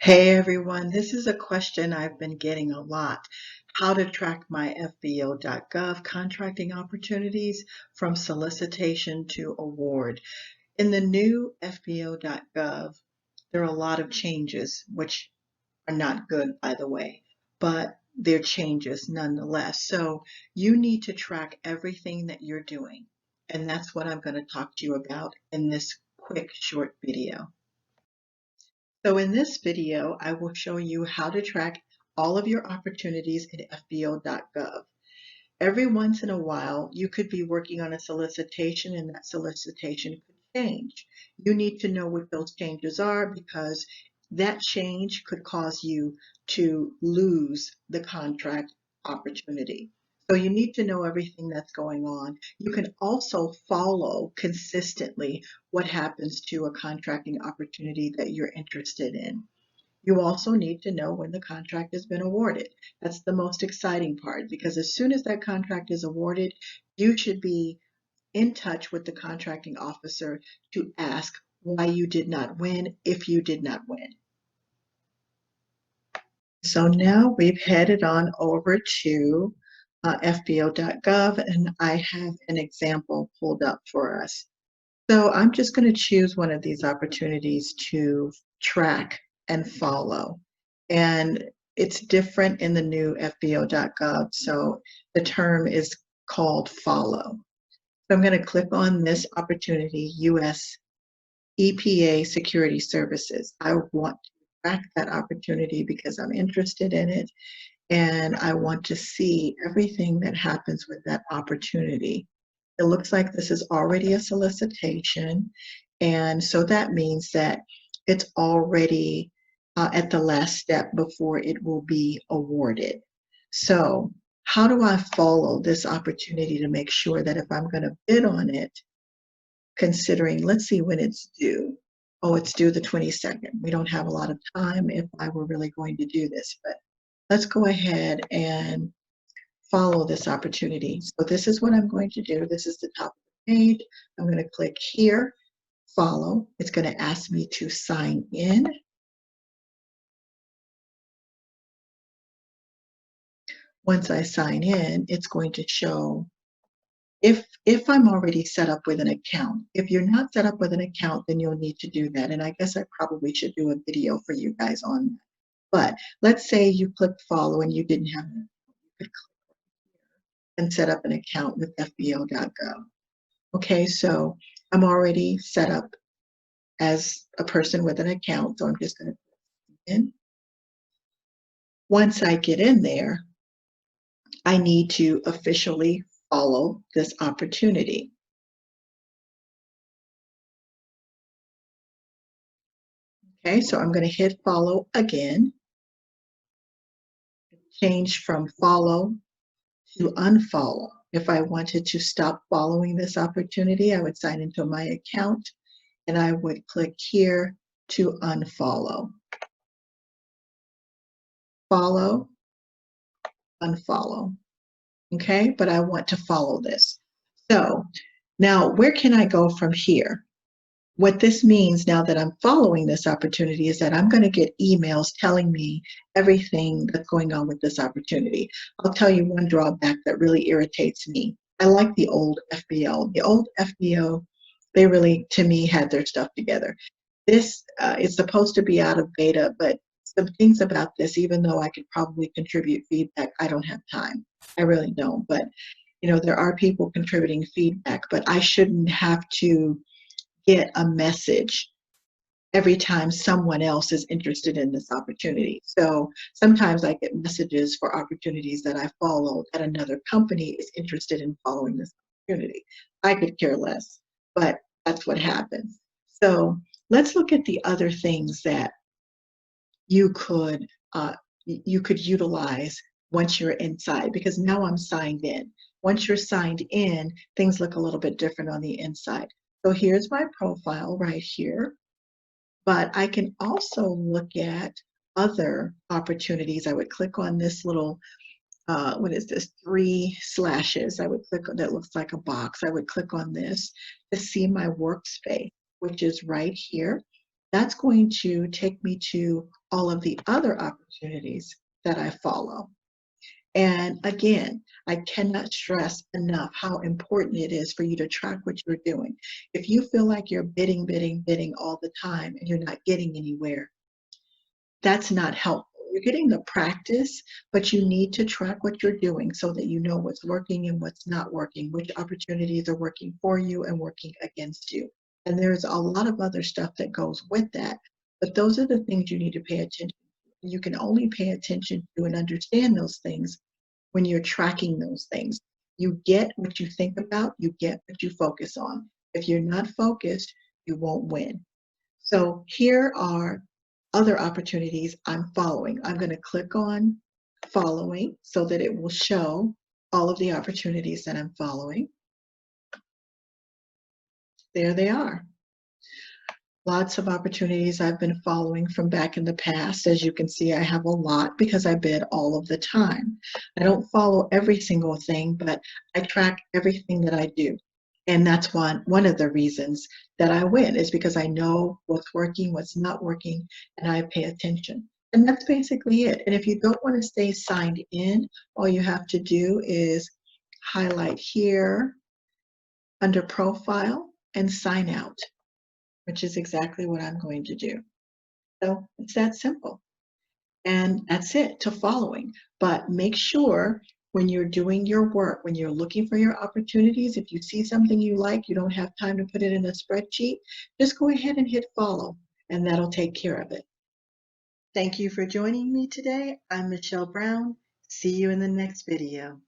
Hey everyone, this is a question I've been getting a lot. How to track my FBO.gov contracting opportunities from solicitation to award. In the new FBO.gov, there are a lot of changes, which are not good, by the way, but they're changes nonetheless. So you need to track everything that you're doing. And that's what I'm going to talk to you about in this quick short video. So in this video, I will show you how to track all of your opportunities in FBO.gov. Every once in a while, you could be working on a solicitation and that solicitation could change. You need to know what those changes are because that change could cause you to lose the contract opportunity. So you need to know everything that's going on. You can also follow consistently what happens to a contracting opportunity that you're interested in. You also need to know when the contract has been awarded. That's the most exciting part because as soon as that contract is awarded, you should be in touch with the contracting officer to ask why you did not win if you did not win. So now we've headed on over to FBO.gov and I have an example pulled up for us. So I'm just going to choose one of these opportunities to track and follow. And it's different in the new FBO.gov. So the term is called follow. So I'm going to click on this opportunity, US EPA Security Services. I want to track that opportunity because I'm interested in it and I want to see everything that happens with that opportunity. It looks like this is already a solicitation, and so that means that it's already at the last step before it will be awarded. So how do I follow this opportunity to make sure that if I'm going to bid on it, considering, let's see when it's due. Oh, it's due the 22nd. We don't have a lot of time if I were really going to do this, but let's go ahead and follow this opportunity. So this is what I'm going to do. This is the top of the page. I'm going to click here, follow. It's going to ask me to sign in. Once I sign in, it's going to show if I'm already set up with an account. If you're not set up with an account, then you'll need to do that. And I guess I probably should do a video for you guys on that. But let's say you clicked follow and you didn't have it. You could click and set up an account with FBO.gov. Okay, so I'm already set up as a person with an account, so I'm just going to put in. Once I get in there, I need to officially follow this opportunity. Okay, so I'm going to hit follow again. Change from follow to unfollow. If I wanted to stop following this opportunity, I would sign into my account and I would click here to unfollow. Follow, unfollow. Okay, but I want to follow this. So now where can I go from here? What this means now that I'm following this opportunity is that I'm going to get emails telling me everything that's going on with this opportunity. I'll tell you one drawback that really irritates me. I like the old FBO. The old FBO, they really, to me, had their stuff together. This is supposed to be out of beta, but some things about this, even though I could probably contribute feedback, I don't have time. I really don't. But, you know, there are people contributing feedback, but I shouldn't have to get a message every time someone else is interested in this opportunity. So sometimes I get messages for opportunities that I follow that another company is interested in following this opportunity. I could care less, but that's what happens. So let's look at the other things that you could utilize once you're inside, because now I'm signed in. Once you're signed in, things look a little bit different on the inside. So here's my profile right here, but I can also look at other opportunities. I would click on this little, what is this, 3 slashes. I would click on that, looks like a box. I would click on this to see my workspace, which is right here. That's going to take me to all of the other opportunities that I follow. And again, I cannot stress enough how important it is for you to track what you're doing. If you feel like you're bidding all the time and you're not getting anywhere, that's not helpful. You're getting the practice, but you need to track what you're doing so that you know what's working and what's not working, which opportunities are working for you and working against you. And there's a lot of other stuff that goes with that. But those are the things you need to pay attention to. You can only pay attention to and understand those things when you're tracking those things. You get what you think about, you get what you focus on. If you're not focused, you won't win. So here are other opportunities I'm following. I'm going to click on following so that it will show all of the opportunities that I'm following. There they are. Lots of opportunities I've been following from back in the past. As you can see, I have a lot because I bid all of the time. I don't follow every single thing, but I track everything that I do. And that's one of the reasons that I win is because I know what's working, what's not working, and I pay attention. And that's basically it. And if you don't want to stay signed in, all you have to do is highlight here under profile and sign out, which is exactly what I'm going to do. So it's that simple. And that's it to following. But make sure when you're doing your work, when you're looking for your opportunities, if you see something you like, you don't have time to put it in a spreadsheet, just go ahead and hit follow, and that'll take care of it. Thank you for joining me today. I'm Michelle Brown. See you in the next video.